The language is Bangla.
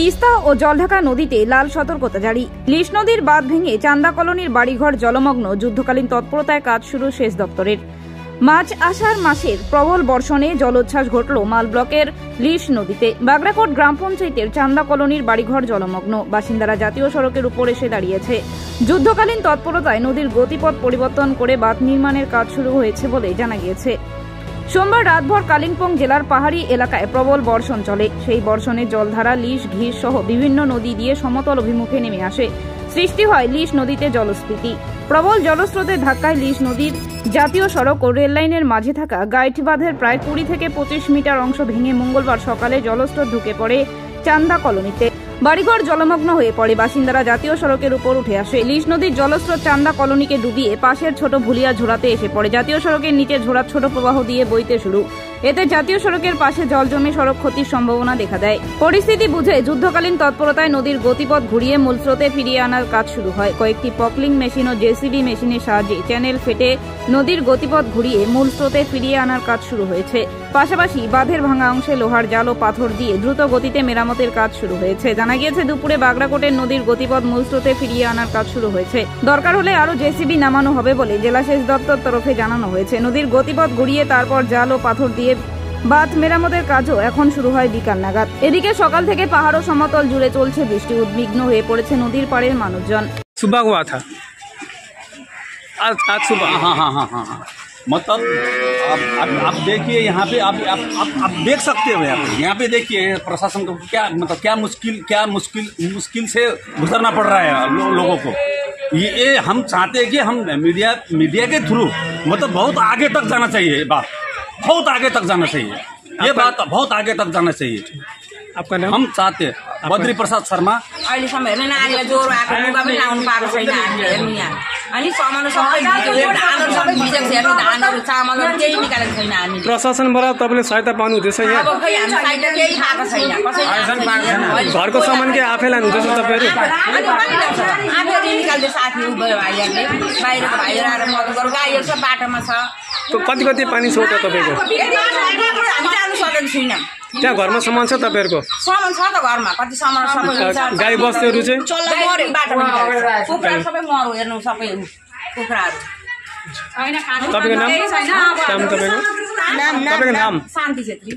তিস্তা ও জলঢাকা নদীতে লাল সতর্কতা জারি। লিশ নদীর বাঁধ ভেঙে চান্দা কলোনির বাড়িঘর জলমগ্ন। যুদ্ধকালীন তৎপরতায় কাজ শুরু সেচ দপ্তরের। মার্চ আষাঢ় মাসের প্রবল বর্ষণে জলোচ্ছ্বাস ঘটল মাল ব্লকের লিশ নদীতে। বাগড়াকোট গ্রাম পঞ্চায়েতের চান্দা কলোনির বাড়িঘর জলমগ্ন। বাসিন্দারা জাতীয় সড়কের উপর এসে দাঁড়িয়েছে। যুদ্ধকালীন তৎপরতায় নদীর গতিপথ পরিবর্তন করে বাঁধ নির্মাণের কাজ শুরু হয়েছে বলে জানা গিয়েছে। সোমবার রাতভর কালিম্পং জেলার পাহাড়ি এলাকায় প্রবল বর্ষণ চলে। সেই বর্ষণে জলধারা লিশ ঘিস সহ বিভিন্ন নদী দিয়ে সমতল অভিমুখে নেমে আসে। সৃষ্টি হয় লিশ নদীতে জলস্ফীতি। প্রবল জলস্রোতের ধাক্কায় লিশ নদীর জাতীয় সড়ক ও রেললাইনের মাঝে থাকা গাইড বাঁধের প্রায় 20 থেকে 25 মিটার অংশ ভেঙে মঙ্গলবার সকালে জলস্রোত ঢুকে পড়ে চান্দা কলোনিতে। বাড়িঘর জলমগ্ন হয়ে পড়ে। বাসিন্দারা জাতীয় সড়কের উপর উঠে আসে। লিশ নদীর জলস্রোত চান্দা কলোনিকে ডুবিয়ে পাশের ছোট ভুলিয়া ঝোড়াতে এসে পড়ে। জাতীয় সড়কের নিচে ঝোড়া ছোট প্রবাহ দিয়ে বইতে শুরু। এতে জাতীয় সড়কের পাশে জল জমে সড়ক ক্ষতির সম্ভাবনা দেখা দেয়। পরিস্থিতি বুঝে যুদ্ধকালীন তৎপরতায় নদীর গতিপথ ঘুরিয়ে মূল স্রোতে ফিরিয়ে আনার কাজ শুরু হয়। কয়েকটি পকলিং মেশিন ও জেসিবি মেশিনের সাহায্যে চ্যানেল ফেটে নদীর গতিপথ ঘুরিয়ে মূল স্রোতে ফিরিয়ে আনার কাজ শুরু হয়েছে। পাশাপাশি বাঁধের ভাঙা অংশে লোহার জাল ও পাথর দিয়ে দ্রুত গতিতে মেরামতের কাজ শুরু হয়েছে। জানা গিয়েছে দুপুরে বাগড়াকোটের নদীর গতিপথ মূল স্রোতে ফিরিয়ে আনার কাজ শুরু হয়েছে। দরকার হলে আরো জেসিবি নামানো হবে বলে জেলা সেচ দপ্তর তরফে জানানো হয়েছে। নদীর গতিপথ ঘুরিয়ে তারপর জাল ও পাথর দিয়ে বাঁধ মেরামতের কাজও এখন শুরু হয় বিকাল নাগাদ। এদিকে সকাল থেকে পাহাড় ও সমতল জুড়ে চলছে বৃষ্টি। উদ্বিগ্ন হয়ে পড়েছে নদীর পাড়ের মানুষজন। सुबह हुआ था आज सुबह। हाँ मतलब आप देखिए यहाँ पे आप देख सकते हो यहाँ पे देखिए प्रशासन को क्या मतलब क्या मुश्किल से गुजरना पड़ रहा है लोगों को। ये हम चाहते हैं कि हम मीडिया के थ्रू मतलब बहुत आगे तक जाना चाहिए। बात बहुत आगे तक जाना चाहिए। ये बात बहुत आगे तक जाना चाहिए। आपका नाम? हम चाहते बद्री प्रसाद शर्मा। अहिलेसम्म हेर्नु नानीलाई ज्वरो आएको लुगा पनि लाउनु पाएको छैन हामीले हेर्नु यहाँ। अनि सामान सबै धानहरू सबै भिजेको छ। हेर्नु धानहरू चामलहरू केही निकालेको छैन हामी। प्रशासनबाट तपाईँले सहायता पाउनु हुँदैछ यहाँ? अब खै हामी सहायता केही पाएको छैन। घरको सामान के आफै लानुहुँदैछ तपाईँहरू? आफैले निकाल्दै साथी उभ्यो भाइहरूले। बाहिरको भाइहरू आएर मद्दत गर्नु। गाईहरू सब बाटोमा छ। कति पानी छ त तपाईँको? हामी जानु सकेको छैनौँ। त्यहाँ घरमा सामान छ तपाईँहरूको? सामान छ त घरमा। कति सामान सबै गाई बस्तुहरू चाहिँ बाटोमा कुखुरा सबै मर्यो। हेर्नु सबै कुखुराहरू। तपाईँको नाम? शान्ति छेत्री।